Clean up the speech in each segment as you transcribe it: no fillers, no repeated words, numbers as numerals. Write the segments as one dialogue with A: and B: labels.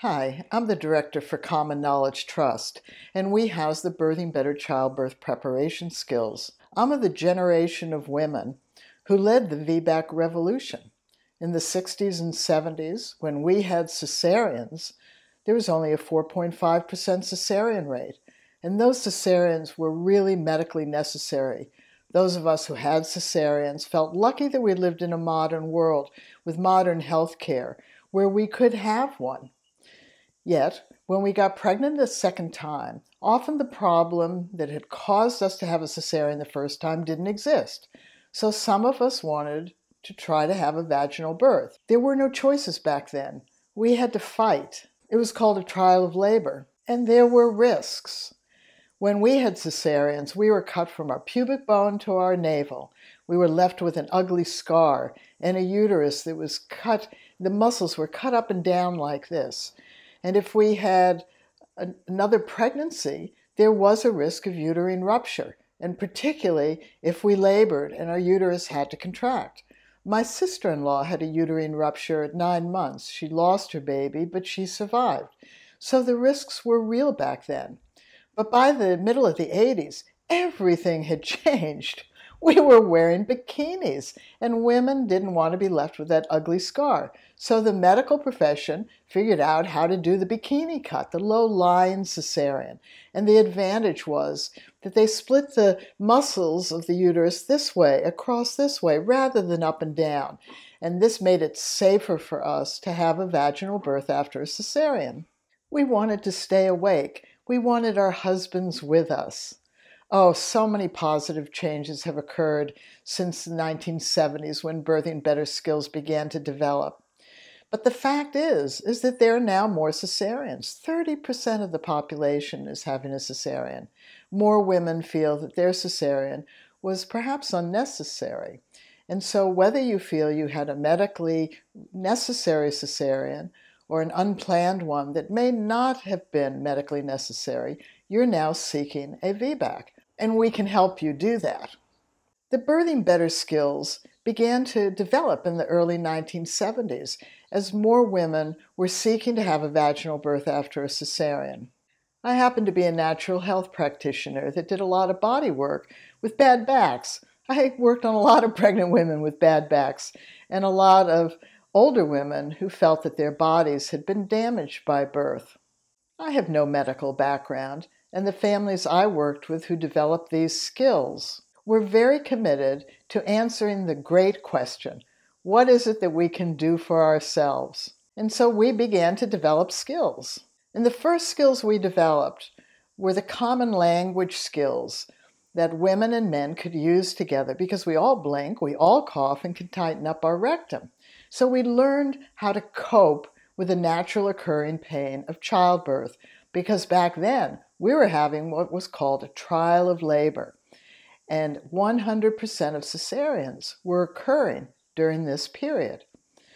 A: Hi, I'm the Director for Common Knowledge Trust, and we house the Birthing Better Childbirth Preparation Skills. I'm of the generation of women who led the VBAC revolution. In the 60s and 70s, when we had cesareans, there was only a 4.5% cesarean rate, and those cesareans were really medically necessary. Those of us who had cesareans felt lucky that we lived in a modern world with modern health care where we could have one. Yet, when we got pregnant a second time, often the problem that had caused us to have a cesarean the first time didn't exist. So some of us wanted to try to have a vaginal birth. There were no choices back then. We had to fight. It was called a trial of labor, and there were risks. When we had cesareans, we were cut from our pubic bone to our navel. We were left with an ugly scar and a uterus that was cut. The muscles were cut up and down like this. And if we had another pregnancy, there was a risk of uterine rupture, and particularly if we labored and our uterus had to contract. My sister-in-law had a uterine rupture at 9 months. She lost her baby, but she survived. So the risks were real back then. But by the middle of the 80s, everything had changed. We were wearing bikinis, and women didn't want to be left with that ugly scar. So the medical profession figured out how to do the bikini cut, the low-lying cesarean. And the advantage was that they split the muscles of the uterus this way, across this way, rather than up and down. And this made it safer for us to have a vaginal birth after a cesarean. We wanted to stay awake. We wanted our husbands with us. Oh, so many positive changes have occurred since the 1970s when birthing better skills began to develop. But the fact is that there are now more cesareans. 30% of the population is having a cesarean. More women feel that their cesarean was perhaps unnecessary. And so whether you feel you had a medically necessary cesarean or an unplanned one that may not have been medically necessary, you're now seeking a VBAC. And we can help you do that. The birthing better skills began to develop in the early 1970s as more women were seeking to have a vaginal birth after a cesarean. I happen to be a natural health practitioner that did a lot of body work with bad backs. I worked on a lot of pregnant women with bad backs and a lot of older women who felt that their bodies had been damaged by birth. I have no medical background, and the families I worked with who developed these skills were very committed to answering the great question, what is it that we can do for ourselves? And so we began to develop skills. And the first skills we developed were the common language skills that women and men could use together because we all blink, we all cough, and can tighten up our rectum. So we learned how to cope with the natural occurring pain of childbirth because back then we were having what was called a trial of labor, and 100% of cesareans were occurring during this period.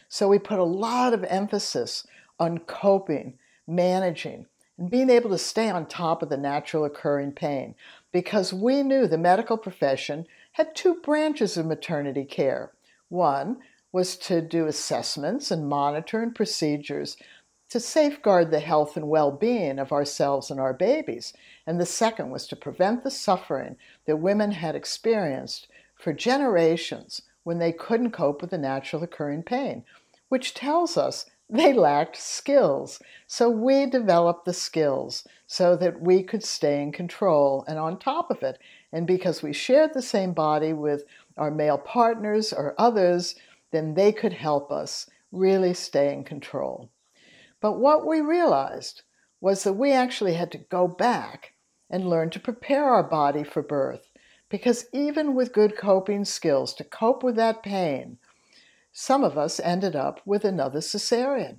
A: So we put a lot of emphasis on coping, managing, and being able to stay on top of the natural occurring pain because we knew the medical profession had 2 branches of maternity care. One was to do assessments and monitor and procedures to safeguard the health and well-being of ourselves and our babies. And the second was to prevent the suffering that women had experienced for generations when they couldn't cope with the natural occurring pain, which tells us they lacked skills. So we developed the skills so that we could stay in control and on top of it. And because we shared the same body with our male partners or others, then they could help us really stay in control. But what we realized was that we actually had to go back and learn to prepare our body for birth, because even with good coping skills to cope with that pain, some of us ended up with another cesarean.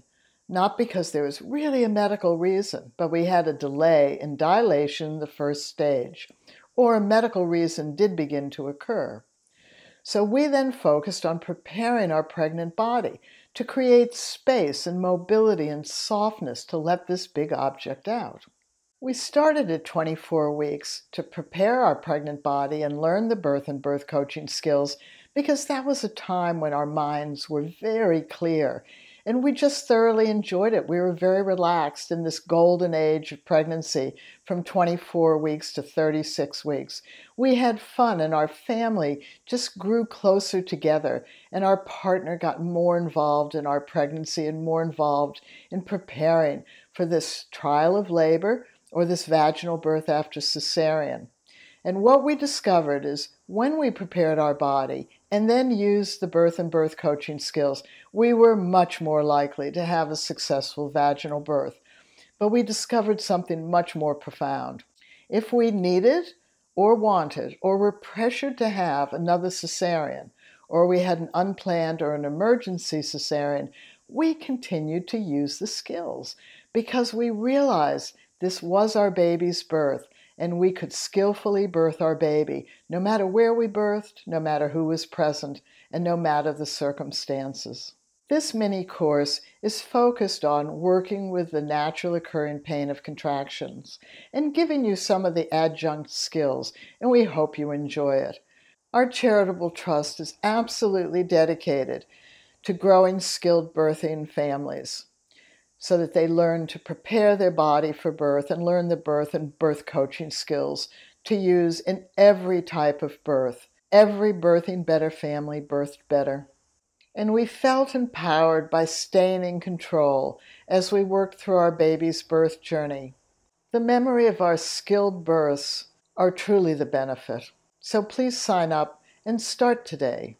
A: Not because there was really a medical reason, but we had a delay in dilation in the first stage, or a medical reason did begin to occur. So we then focused on preparing our pregnant body to create space and mobility and softness to let this big object out. We started at 24 weeks to prepare our pregnant body and learn the birth and birth coaching skills because that was a time when our minds were very clear And we just thoroughly enjoyed it. We were very relaxed in this golden age of pregnancy from 24 weeks to 36 weeks. We had fun, and our family just grew closer together, and our partner got more involved in our pregnancy and more involved in preparing for this trial of labor or this vaginal birth after cesarean. And what we discovered is when we prepared our body and then used the birth and birth coaching skills, we were much more likely to have a successful vaginal birth. But we discovered something much more profound. If we needed or wanted or were pressured to have another cesarean, or we had an unplanned or an emergency cesarean, we continued to use the skills because we realized this was our baby's birth, and we could skillfully birth our baby, no matter where we birthed, no matter who was present, and no matter the circumstances. This mini course is focused on working with the natural occurring pain of contractions and giving you some of the adjunct skills, and we hope you enjoy it. Our charitable trust is absolutely dedicated to growing skilled birthing families, so that they learn to prepare their body for birth and learn the birth and birth coaching skills to use in every type of birth. Every birthing better family birthed better. And we felt empowered by staying in control as we worked through our baby's birth journey. The memory of our skilled births are truly the benefit. So please sign up and start today.